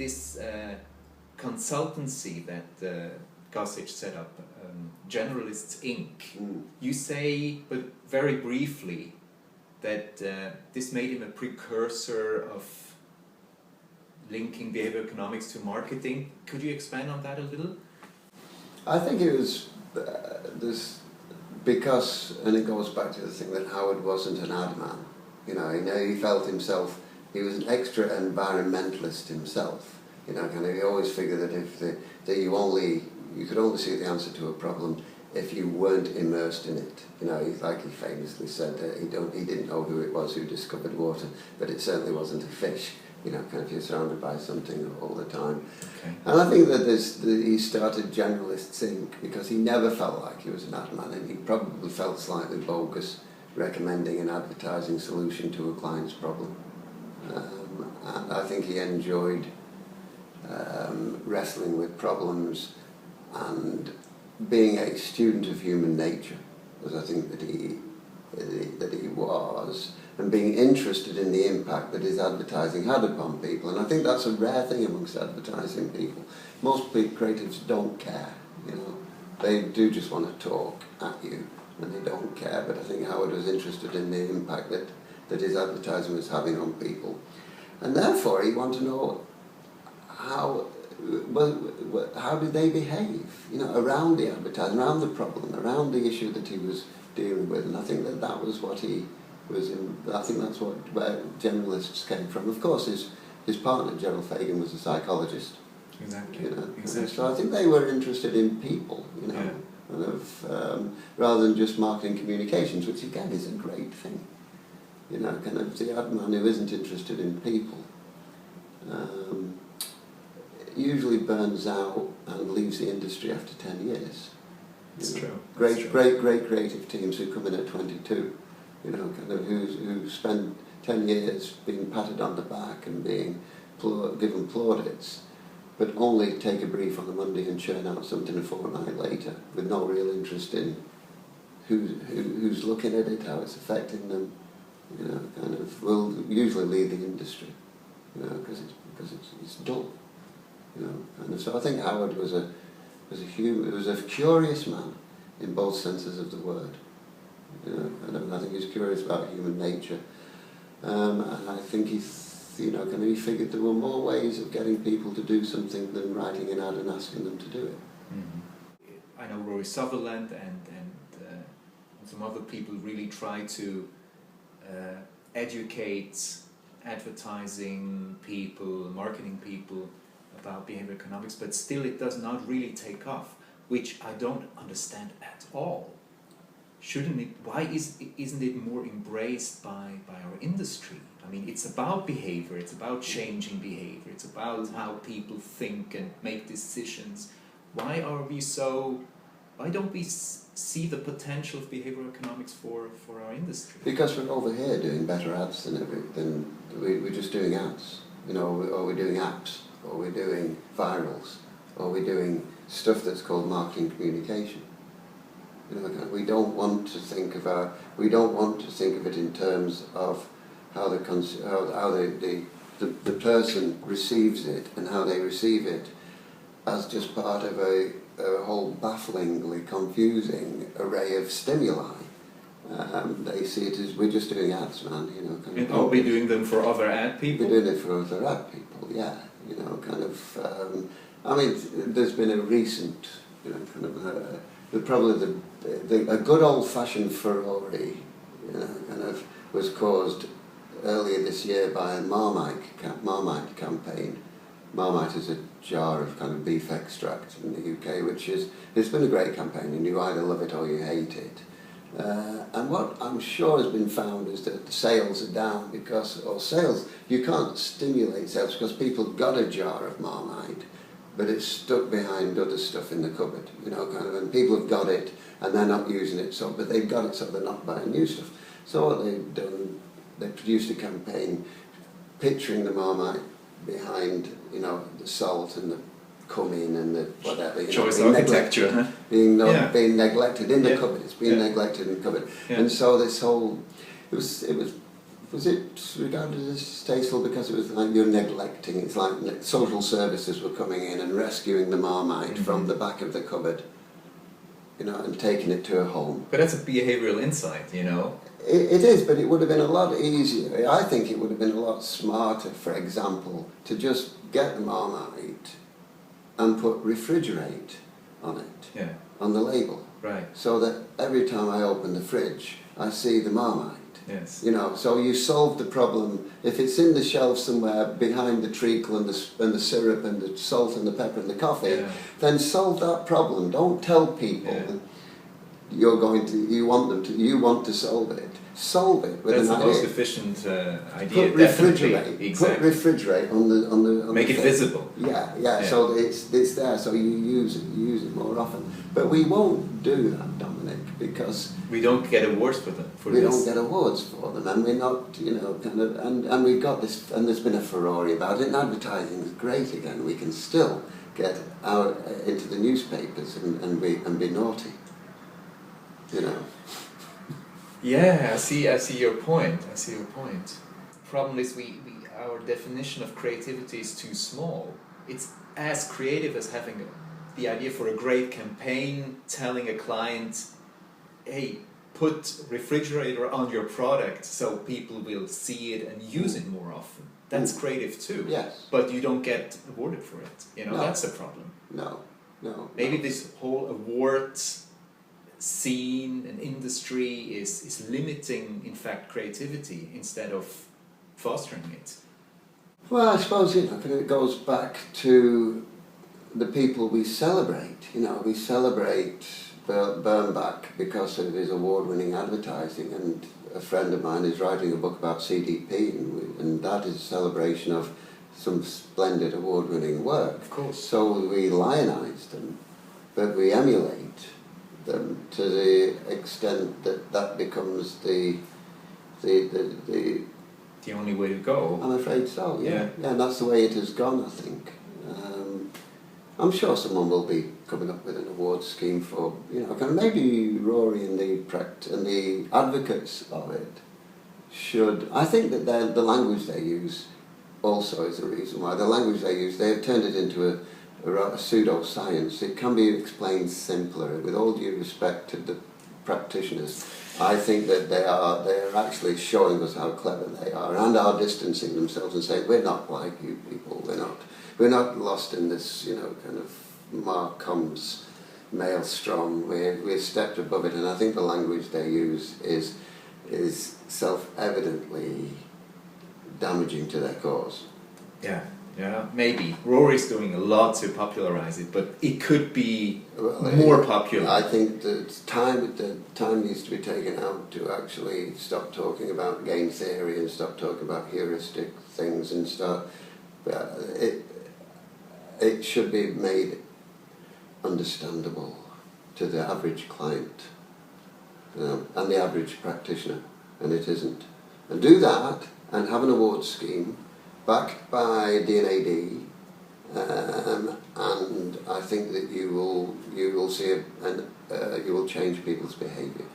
this consultancy that Gossage set up, Generalists Inc. You say, but very briefly, that this made him a precursor of linking behavior economics to marketing. Could you expand on that a little? I think it was because, and it goes back to the thing that Howard wasn't an ad man. You know, he felt himself, he was an extra environmentalist himself. You know, kind of, he always figured that you could only see the answer to a problem if you weren't immersed in it. You know, like he famously said, he didn't know who it was who discovered water, but it certainly wasn't a fish. You know, kind of, you're surrounded by something all the time. Okay. And I think that he started Generalists Inc. because he never felt like he was an ad man, and he probably felt slightly bogus recommending an advertising solution to a client's problem. And I think he enjoyed wrestling with problems and being a student of human nature, as I think that he was, and being interested in the impact that his advertising had upon people. And I think that's a rare thing amongst advertising people. Most creatives don't care, you know. They do just want to talk at you, and they don't care. But I think Howard was interested in the impact that his advertising was having on people. And therefore, he wanted to know how did they behave, you know, around the advertising, around the problem, around the issue that he was dealing with. And I think that was what he was in. I think that's where Generalists came from. Of course, his partner Gerald Fagan was a psychologist. Exactly. You know? Exactly. So I think they were interested in people, you know, yeah. Kind of, rather than just marketing communications, which again is a great thing. You know, kind of the ad man who isn't interested in people usually burns out and leaves the industry after 10 years. It's true. Great creative teams who come in at 22, you know, kind of who spend 10 years being patted on the back and being given plaudits, but only take a brief on a Monday and churn out something a fortnight later with no real interest in who's looking at it, how it's affecting them. You know, kind of will usually leave the industry, you know, because it's dull. You know, and so I think Howard was a curious man in both senses of the word. You know, and I think he's curious about human nature, and I think he figured there were more ways of getting people to do something than writing an ad and asking them to do it. Mm-hmm. I know Rory Sutherland and some other people really try to educate advertising people, marketing people about behavior economics, but still it does not really take off, which I don't understand at all. Shouldn't it? Why isn't it more embraced by our industry? I mean, it's about behavior, it's about changing behavior, it's about how people think and make decisions. Why don't we see the potential of behavioral economics for our industry? Because we're over here doing better ads than we're just doing ads, you know, or we're doing apps, or we're doing virals, or we're doing stuff that's called marketing communication. You know, we don't want to think of it in terms of how the person receives it and how they receive it as just part of a whole bafflingly confusing array of stimuli. They see it as we're just doing ads, man. You know, kind and are we doing them for other ad people? We're doing it for other ad people, yeah. You know, kind of. I mean, there's been a recent, you know, kind of a good old-fashioned furore, you know, kind of was caused earlier this year by a Marmite campaign. Marmite is a jar of kind of beef extract in the UK, it's been a great campaign, and you either love it or you hate it. And what I'm sure has been found is that the sales are down you can't stimulate sales because people got a jar of Marmite, but it's stuck behind other stuff in the cupboard, you know, kind of, and people have got it and they're not using it, but they've got it so they're not buying new stuff. So what they've done, they produced a campaign picturing the Marmite behind, you know, the salt and the cumin and the whatever. Choice architecture. Being neglected in the cupboard. It's being neglected in the cupboard. Yeah. And so this whole, it was Was it regarded as distasteful because it was like you're neglecting? It's like social services were coming in and rescuing the Marmite from the back of the cupboard, you know, and taking it to a home. But that's a behavioral insight, you know. It is, but it would have been a lot easier. I think it would have been a lot smarter, for example, to just get the Marmite and put refrigerate on it, on the label. Right. So that every time I open the fridge, I see the Marmite. Yes. You know, so you solve the problem. If it's in the shelf somewhere behind the treacle and the syrup and the salt and the pepper and the coffee, then solve that problem. Don't tell people that you want to solve it. Solve it with That's an the idea. most efficient idea. Put refrigerate. Exactly. Put refrigerate on the Make it visible. Yeah. So it's there. So you use it more often. But we won't do that, Dominic, because we don't get awards for them. We don't get awards for them, and we're not, you know, and we've got this, and there's been a furore about it. And advertising is great again. We can still get out into the newspapers and be naughty. You know. Yeah, I see your point. Problem is, our definition of creativity is too small. It's as creative as having the idea for a great campaign, telling a client, hey, put refrigerator on your product so people will see it and use it more often. That's creative too. Yes. But you don't get awarded for it. You know, that's the problem. No. Maybe this whole award scene and industry is limiting, in fact, creativity instead of fostering it. Well, I suppose, you know, it goes back to the people we celebrate. You know, we celebrate Bernbach because of his award-winning advertising, and a friend of mine is writing a book about CDP, and that is a celebration of some splendid award-winning work. Of course. So we lionize them, but we emulate them to the extent that becomes the only way to go. I'm afraid so. Yeah, and that's the way it has gone, I think. I'm sure someone will be coming up with an award scheme for, you know, kind of maybe Rory and the advocates of it should. I think that the language they use also is the reason why. The language they use, they have turned it into a pseudo-science. It can be explained simpler. With all due respect to the practitioners, I think that they're actually showing us how clever they are and are distancing themselves and saying, we're not like you people. We're not lost in this, you know, kind of Marcom's maelstrom. We're stepped above it, and I think the language they use is self-evidently damaging to their cause. Yeah, maybe. Rory's doing a lot to popularize it, but it could be more popular. I think that time needs to be taken out to actually stop talking about game theory and stop talking about heuristic things and start. It should be made understandable to the average client, you know, and the average practitioner, and it isn't. And do that, and have an award scheme backed by D&AD, and I think that you will see you will change people's behaviour.